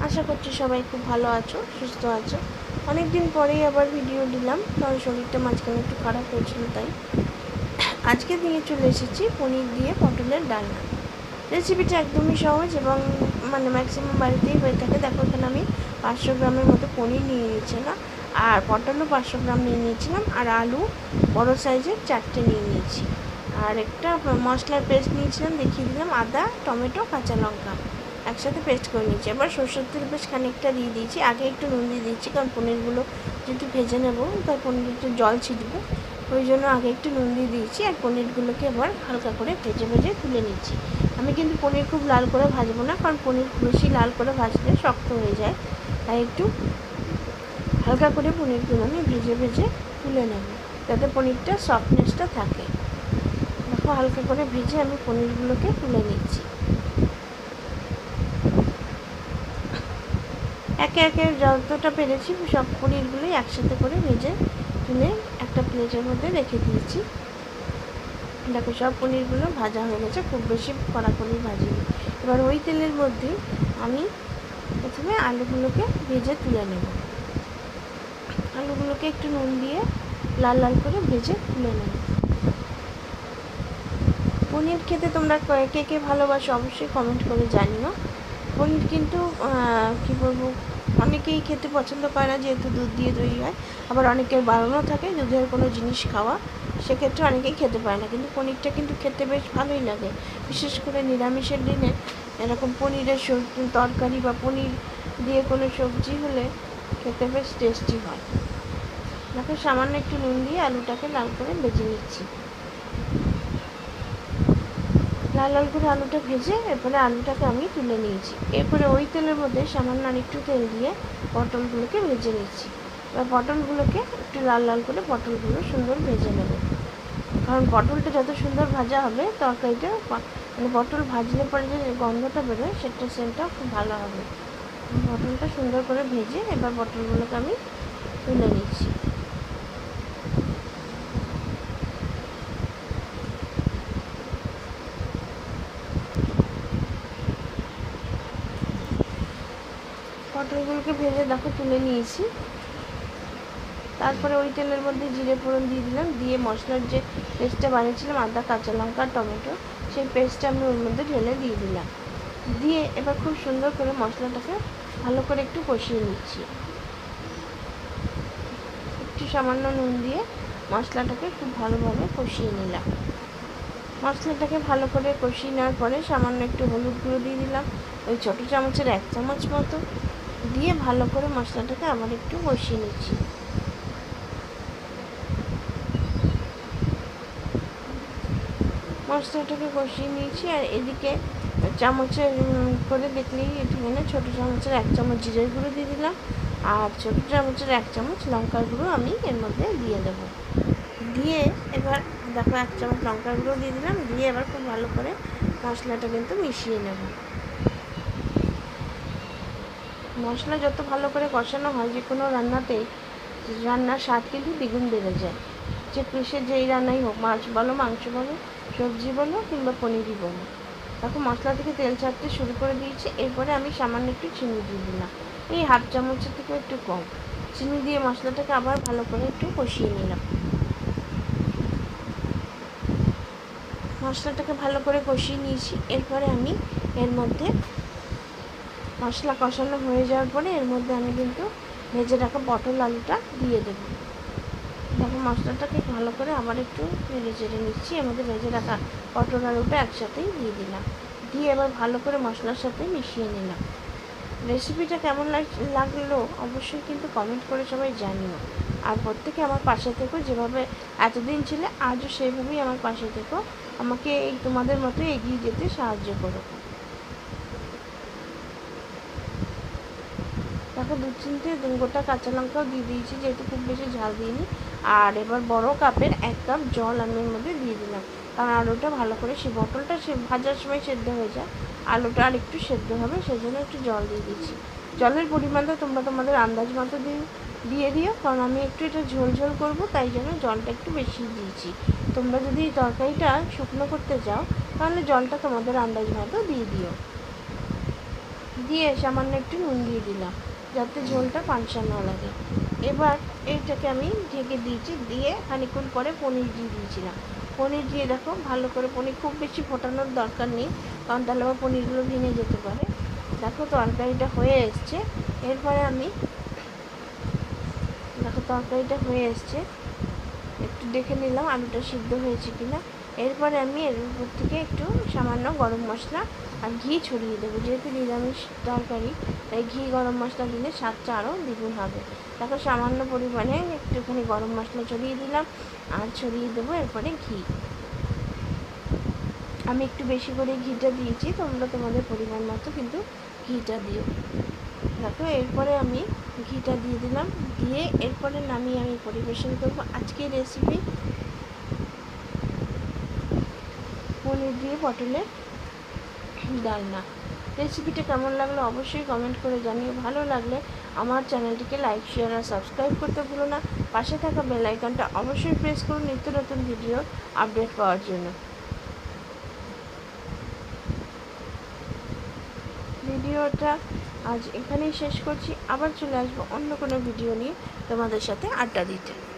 আশা করছি সবাই খুব ভালো আছো, সুস্থ আছো। অনেক দিন পরেই আবার ভিডিও দিলাম, কারণ শরীরটা মাঝখানে একটু খারাপ হয়েছিল। তাই আজকে নিয়ে চলে এসেছি পনির দিয়ে পটলের ডালনা। রেসিপিটা একদমই সহজ এবং ম্যাক্সিমাম বাড়িতেই হয়ে থাকে। দেখো, এখানে আমি 500 গ্রামের মতো পনির নিয়ে নিয়েছিলাম, আর পটলও 500 গ্রাম নিয়ে নিয়েছিলাম, আর আলু বড় সাইজের 4টে নিয়ে নিয়েছি, আর একটা মশলার পেস্ট নিয়েছিলাম, দেখিয়ে দিলাম, আদা, টমেটো, কাঁচা লঙ্কা একসাথে পেস্ট করে নিয়েছি। এবার সরষের তেল বেশ খানিকটা দিয়ে দিয়েছি, আগে একটু নুন দিয়ে দিয়েছি, কারণ পনিরগুলো যেহেতু ভেজে নেবো তাই পনির একটু জল ছিটবে, ওই জন্য আগে একটু নুন দিয়ে দিয়েছি। আর পনিরগুলোকে এবার হালকা করে ভেজে ভেজে তুলে নিচ্ছি। আমি কিন্তু পনির খুব লাল করে ভাজবো না, কারণ পনির বেশি লাল করে ভাজলে শক্ত হয়ে যায়, তাই একটু হালকা করে পনিরগুলো আমি ভেজে ভেজে তুলে নেব, যাতে পনিরটা সফটনেসটা থাকে। দেখো, হালকা করে ভেজে আমি পনিরগুলোকে তুলে নিচ্ছি। একে একে যতটা পেরেছি সব পনিরগুলোই একসাথে করে ভেজে তুলে একটা প্লেটের মধ্যে রেখে দিয়েছি। দেখো, সব পনিরগুলো ভাজা হয়ে গেছে, খুব বেশি কড়া পনির ভাজিনি। এবার ওই তেলের মধ্যে আমি প্রথমে আলুগুলোকে ভেজে তুলে নেব। আলুগুলোকে একটু নুন দিয়ে লাল লাল করে ভেজে তুলে নেব। পনির খেতে তোমরা কে কে ভালোবাসো অবশ্যই কমেন্ট করে জানিও। পনির কিন্তু কী বলবো, অনেকেই খেতে পছন্দ করে না, যেহেতু দুধ দিয়ে তৈরি হয়। আবার অনেকের বারণও থাকে দুধের কোনো জিনিস খাওয়া, সেক্ষেত্রে অনেকেই খেতে পারে না। কিন্তু পনিরটা কিন্তু খেতে বেশ ভালোই লাগে, বিশেষ করে নিরামিষের দিনে এরকম পনিরের তরকারি বা পনির দিয়ে কোনো সবজি হলে খেতে বেশ টেস্টি হয়। দেখো, সামান্য একটু নুন দিয়ে আলুটাকে লাল করে ভেজে নিচ্ছি। লাল লাল করে আলুটা ভেজে এরপরে আলুটাকে আমি তুলে নিয়েছি। এরপরে ওই তেলের মধ্যে সামান্য আরেকটু তেল দিয়ে পটলগুলোকে ভেজে নিচ্ছি। এবার পটলগুলোকে একটু লাল লাল করে পটলগুলো সুন্দর ভেজে নেব, কারণ পটলটা যত সুন্দর ভাজা হবে তরকারিটা পটল ভাজলে পরে যে গন্ধটা বেরোয় সেটা সেন্টটাও খুব ভালো হবে। পটলটা সুন্দর করে ভেজে এবার পটলগুলোকে আমি তুলে নিচ্ছি। পটলগুলোকে ভেজে দেখো তুলে নিয়েছি। তারপরে ওই তেলের মধ্যে জিরে ফোড়ন দিয়ে দিলাম, দিয়ে মশলার যে পেস্টটা বানিয়েছিলাম আদা, কাঁচা লঙ্কা, টমেটো, সেই পেস্টটা আমি ওর মধ্যে ঢেলে দিয়ে দিলাম। দিয়ে এবার খুব সুন্দর করে মশলাটাকে ভালো করে একটু কষিয়ে নিচ্ছি। একটু সামান্য নুন দিয়ে মশলাটাকে খুব ভালোভাবে কষিয়ে নিলাম। মশলাটাকে ভালো করে কষিয়ে নেওয়ার পরে সামান্য একটু হলুদ গুঁড়ো দিয়ে দিলাম, ওই ছোটো চামচের 1 চামচ মতো দিয়ে ভালো করে মশলাটাকে আবার একটু কষিয়ে নিচ্ছি। মশলাটাকে কষিয়ে নিয়েছি, আর এদিকে চামচের করে দেখলেই এখানে ছোটো চামচের 1 চামচ জিরের গুঁড়ো দিয়ে দিলাম, আর ছোটো চামচের 1 চামচ লঙ্কার গুঁড়ো আমি এর মধ্যে দিয়ে দেবো। দিয়ে এবার দেখো 1 চামচ লঙ্কার গুঁড়ো দিয়ে দিলাম, দিয়ে এবার খুব ভালো করে মশলাটা কিন্তু মিশিয়ে নেব। মশলা যত ভালো করে কষানো হয় যে কোনো রান্নাতেই, রান্নার স্বাদ কিন্তু দ্বিগুণ বেড়ে যায়। যেই রান্নাই হোক, মাছ বলো, মাংস বলো, সবজি বলো কিংবা পনিরই বলো। দেখো, মশলা থেকে তেল ছাড়তে শুরু করে দিয়েছি। এরপরে আমি সামান্য একটু চিনি দিয়ে দিলাম, এই 1/2 চামচের থেকে একটু কম চিনি দিয়ে মশলাটাকে আবার ভালো করে একটু কষিয়ে নিলাম। মশলাটাকে ভালো করে কষিয়ে নিয়েছি। এরপরে আমি এর মধ্যে মশলা কষানো হয়ে যাওয়ার পরে এর মধ্যে আমি কিন্তু ভেজে রাখা পটল আলুটা দিয়ে দেবো। দেখো, মশলাটাকে ভালো করে আবার একটু নেড়ে চেড়ে নিচ্ছি। এর মধ্যে ভেজে রাখা পটল আলুটা একসাথেই দিয়ে দিলাম, দিয়ে এবার ভালো করে মশলার সাথে মিশিয়ে নিলাম। রেসিপিটা কেমন লাগলো অবশ্যই কিন্তু কমেন্ট করে সবাই জানিও। আর প্রত্যেকে আমার পাশে থেকো, যেভাবে এতদিন ছিলে আজও সেভাবেই আমার পাশে থেকো, আমাকে এই তোমাদের মতো এগিয়ে যেতে সাহায্য করো। দেখো, 2-3টে গোটা কাঁচা লঙ্কাও দিয়ে দিয়েছি, যেহেতু খুব বেশি ঝাল দিইনি। আর এবার বড় কাপের 1 কাপ জল আমি এর মধ্যে দিয়ে দিলাম, কারণ আলুটা ভালো করে পটলটা ভাজার সময় সেদ্ধ হয়ে যায়, আলুটা আর একটু সেদ্ধ হবে, সেই জন্য একটু জল দিয়ে দিচ্ছি। জলের পরিমাণটা তোমরা তোমাদের আন্দাজ মতো দিয়ে দিও, কারণ আমি একটু এটা ঝোল ঝোল করবো, তাই জন্য জলটা একটু বেশি দিয়েছি। তোমরা যদি তরকারিটা শুকনো করতে চাও তাহলে জলটা তোমাদের আন্দাজ মতো দিয়ে দিও। দিয়ে সামান্য একটু নুন দিয়ে দিলাম যাতে ঝোলটা পানসা না লাগে। এবার এইটাকে আমি ঢেকে দিয়েছি, দিয়ে খানিকক্ষণ পরে পনির দিয়ে দিয়েছিলাম। পনির দিয়ে দেখো ভালো করে, পনির খুব বেশি ফোটানোর দরকার নেই, কারণ তাহলে আবার পনিরগুলো ভেঙে যেতে পারে। দেখো তরকারিটা হয়ে এসছে। এরপরে আমি দেখো তরকারিটা হয়ে এসছে, একটু দেখে নিলাম আলুটা সিদ্ধ হয়েছে কিনা। এরপরে আমি এর উপর থেকে একটু সামান্য গরম মশলা আর ঘি ছড়িয়ে দেবো, যেহেতু নিরামিষ তরকারি তাই ঘি গরম মশলা দিলে স্বাদটা আরও দ্বিগুণ হবে। দেখো সামান্য পরিমাণে একটুখানি গরম মশলা ছড়িয়ে দিলাম, আর ছড়িয়ে দেবো এরপরে ঘি। আমি একটু বেশি করে ঘিটা দিয়েছি, তোমরা তোমাদের পরিমাণ মতো কিন্তু ঘিটা দিও। দেখো এরপরে আমি ঘিটা দিয়ে দিলাম, দিয়ে এরপরে নামিয়ে আমি পরিবেশন করবো আজকের রেসিপি পনির দিয়ে পটলের ডালনা। রেসিপিটা কেমন লাগলো অবশ্যই কমেন্ট করে জানিও। ভালো লাগলে আমার চ্যানেলটিকে লাইক, শেয়ার আর সাবস্ক্রাইব করতে ভুলো না। পাশে থাকা বেল আইকনটা অবশ্যই প্রেস করুন নিত্য নতুন ভিডিও আপডেট পাওয়ার জন্য। ভিডিওটা আজ এখানেই শেষ করছি, আবার চলে আসবো অন্য কোনো ভিডিও নিয়ে তোমাদের সাথে আড্ডা দিতে।